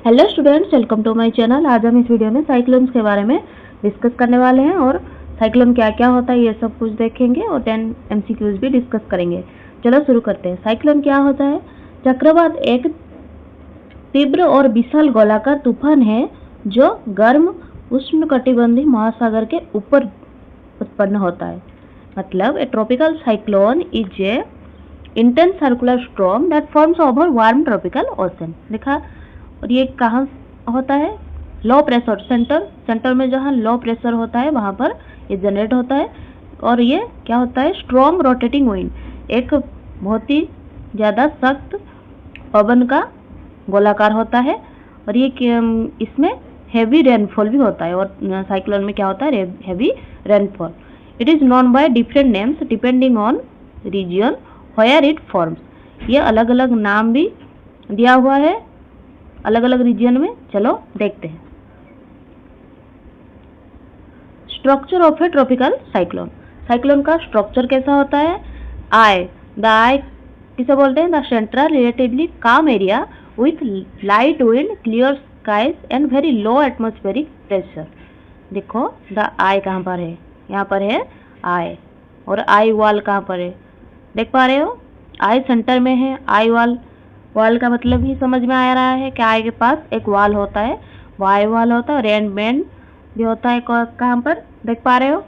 Hello students, welcome to my channel. आज हम इस वीडियो में साइक्लोन्स के बारे में डिस्कस करने वाले हैं और साइक्लोन क्या क्या होता है ये सब कुछ देखेंगे और 10 एमसीक्यूज भी डिस्कस करेंगे। चलो शुरू करते हैं। साइक्लोन क्या होता है? चक्रवात एक तीव्र और विशाल गोलाकार तूफान है जो गर्म उष्णकटिबंधीय महासागर के ऊपर उत्पन्न होता है। मतलब a tropical cyclone is a intense circular storm that forms over warm tropical ocean. देखा। और ये कहाँ होता है? लो प्रेशर सेंटर में जहाँ लो प्रेशर होता है वहाँ पर ये जनरेट होता है। और ये क्या होता है? स्ट्रॉन्ग रोटेटिंग विंड, एक बहुत ही ज़्यादा सख्त पवन का गोलाकार होता है। और ये इसमें हेवी रेनफॉल भी होता है। और साइक्लोन में क्या होता है? Heavy rainfall. It is known by different names depending on region where it forms. ये अलग अलग नाम भी दिया हुआ है अलग अलग रीजन में। चलो देखते हैं। Structure of a tropical cyclone. Cyclone का स्ट्रक्चर कैसा होता है? द आई किसे बोलते हैं? The central relatively calm area with light wind, clear skies and very low atmospheric pressure. देखो, द आई कहाँ पर है? यहाँ पर है आई। और आई वॉल कहाँ पर है? देख पा रहे हो? आई सेंटर में है। आई वॉल का मतलब ही समझ में आ रहा है कि आई के पास एक वॉल होता है, वो आई वॉल होता है। और एंड बैंड भी होता है कहाँ पर? देख पा रहे हो?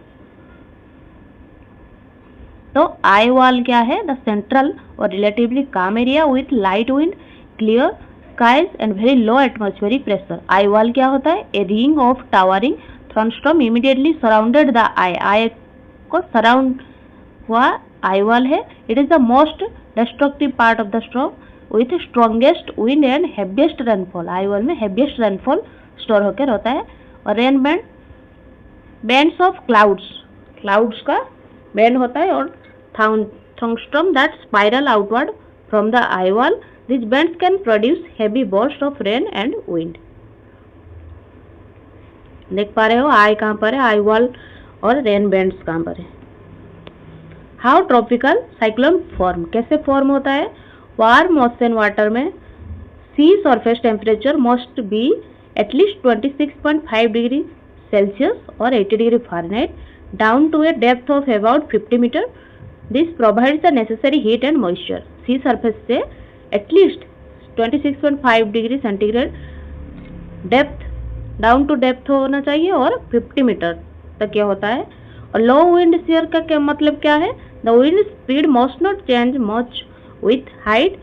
तो आई वॉल क्या है? द सेंट्रल और relatively calm area with light wind, clear skies and very low atmospheric pressure. Eye wall क्या होता है? A ring of towering thunderstorm immediately surrounded the eye. Eye को सराउंड हुआ आई वॉल है। It is the most destructive part of the storm with strongest wind and heaviest rainfall. Eye wall में heaviest rainfall store होकर होता है। और rain band, bands of clouds का band होता है। और thunderstorm that spiral outward from the eye wall. This bands can produce heavy burst of rain and wind. देख पा रहे हो आई कहाँ पर है? आई वॉल और रेन बैंड्स कहाँ पर है? हाउ ट्रॉपिकल साइक्लोन फॉर्म, कैसे फॉर्म होता है? वार्म ओशन वाटर में sea surface temperature must be at least 26.5 degree Celsius और 80 degree Fahrenheit down to a depth of about 50 metre. This provides the necessary heat and moisture. Sea surface से at least 26.5 degree centigrade depth, down to depth होना चाहिए और 50 metre तक यह होता है। और लो विंड शेयर का क्या मतलब क्या है? The wind speed must not change much with height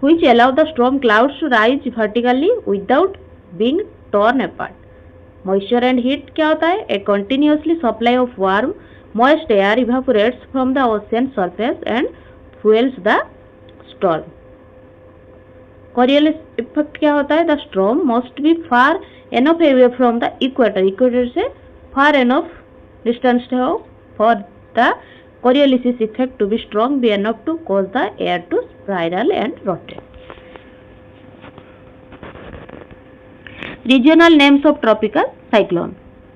which allow the storm clouds to rise vertically without being torn apart. Moisture and heat क्या होता है? A continuously supply of warm moist air evaporates from the ocean surface and fuels the storm. Coriolis effect क्या होता है? The storm must be far enough away from the equator. Equator से far enough distance हो for the Coriolis effect to be strong be enough to cause the air to spiral and rotate. Regional names of tropical cyclone.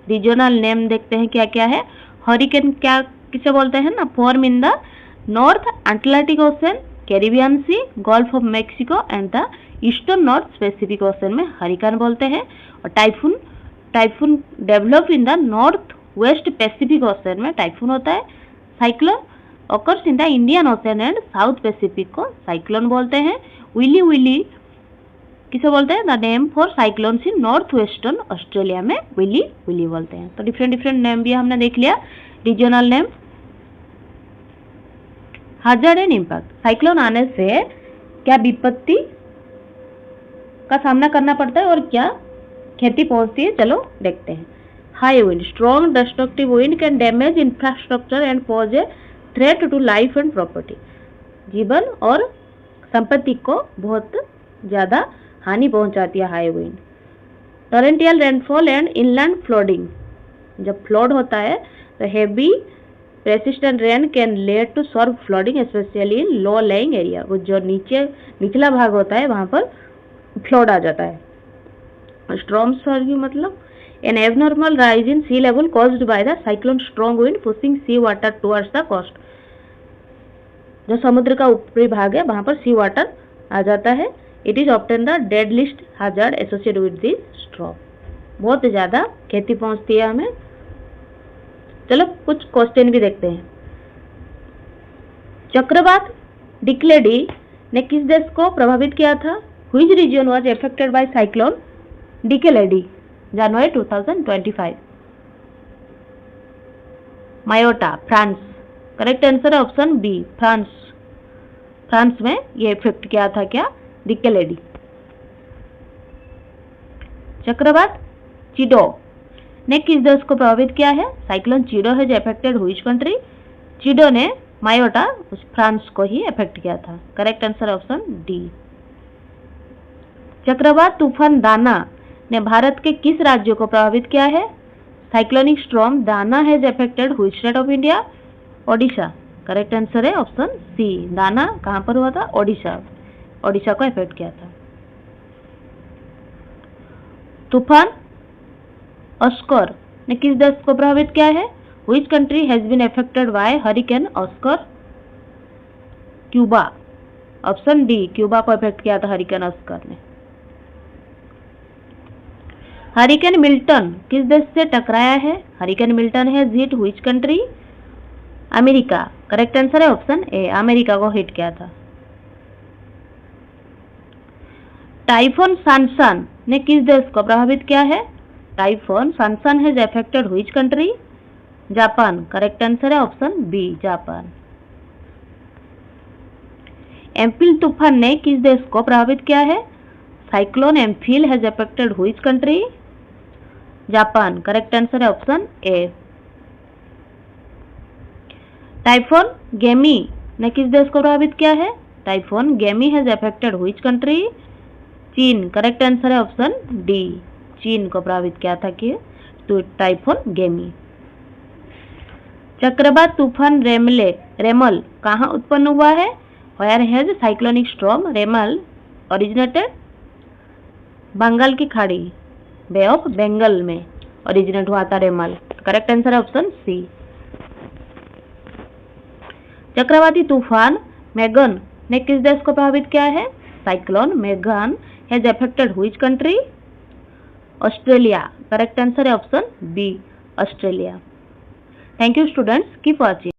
Regional name देखते हैं क्या क्या है। Hurricane क्या किसे बोलते हैं ना? Form in the North Atlantic Ocean, Caribbean Sea, Gulf of Mexico and the eastern North Pacific Ocean में हरिकेन बोलते हैं। और typhoon develop in the north west Pacific Ocean में टाइफून होता है। Cyclone occurs in the Indian Ocean and South Pacific को cyclone बोलते हैं। विली किसे बोलते हैं? The name for cyclones in north western Australia में विली बोलते हैं। तो डिफरेंट नेम भी हमने देख लिया। Regional name. Hazard and impact. Cyclone आने से क्या विपत्ति का सामना करना पड़ता है और क्या क्षति पहुंचती है? चलो देखते हैं। High wind, strong destructive wind can damage infrastructure and pose a threat to life and property. जीवन और संपत्ति को बहुत ज़्यादा हानि पहुंचाती है high wind. Torrential rainfall and inland flooding. जब फ्लड होता है तो heavy resistant rain can lead to severe flooding specially in low laying area. वो जो निचला भाग होता है वहाँ पर फ्लड आ जाता है। स्ट्रॉम सर्व मतलब an abnormal rise in sea level caused by the cyclone strong wind pushing sea water towards the coast. जो समुद्र का ऊपरी भाग है वहाँ पर सी वाटर आ जाता है। It is often the dead list hazard associated with the storm. बहुत ज़्यादा क्षति पहुंचती है हमें। चलो कुछ क्वेश्चन भी देखते हैं। चक्रवात डिक्लेडी ने किस देश को प्रभावित किया था? Which region was affected by cyclone Dikeledi? January 2025। Mayotte, France. Correct answer है ऑप्शन बी, फ्रांस। फ्रांस में ये इफेक्ट किया था क्या? डिक्लेडी। चक्रवात चिडो ने किस देश को प्रभावित किया है? Cyclone चिडो has affected which country? चिडो ने मायोटा फ्रांस को ही अफेक्ट किया था। Correct answer option D. चक्रवात तूफान दाना ने भारत के किस राज्य को प्रभावित किया है? साइक्लोनिक स्टॉर्म दाना has affected which state of India? Odisha. Correct answer है ऑप्शन सी, दाना कहां पर हुआ था? ओडिशा। ओडिशा को अफेक्ट किया था। तूफान ऑस्कर ने किस देश को प्रभावित किया है? Which country has been affected by hurricane Oscar? Cuba. Option D, Cuba को अफेक्ट किया था हरिकेन ऑस्कर ने। हरिकेन मिल्टन किस देश से टकराया है? Hurricane Milton has hit which country? America. Correct answer है ऑप्शन ए, अमेरिका को हिट किया था। टाइफून सानशान ने किस देश को प्रभावित किया है? Typhoon Shanshan has affected which country? Japan. Correct answer है ऑप्शन बी, जापान। एम्फिल तूफान ने किस देश को प्रभावित किया है? Cyclone Amphan has affected which country? Japan. Correct answer है ऑप्शन ए। टाइफून गेमी ने किस देश को प्रभावित किया है? टाइफून गेमी हैज अफेक्टेड व्हिच कंट्री? चीन। करेक्ट आंसर है ऑप्शन डी, चीन को प्रभावित किया था कि तो टाइफून गेमी। चक्रवात तूफान रेमल कहाँ उत्पन्न हुआ है? Where has cyclonic storm Remal originated? Bengal की खाड़ी, बे ऑफ बंगाल में ओरिजिनेट हुआ था रेमल। करेक्ट आंसर है ऑप्शन सी। चक्रवाती तूफान मेगन ने किस देश को प्रभावित किया है? Cyclone Megan has affected which country? Australia. Correct answer है option B, Australia. Thank you students, keep watching.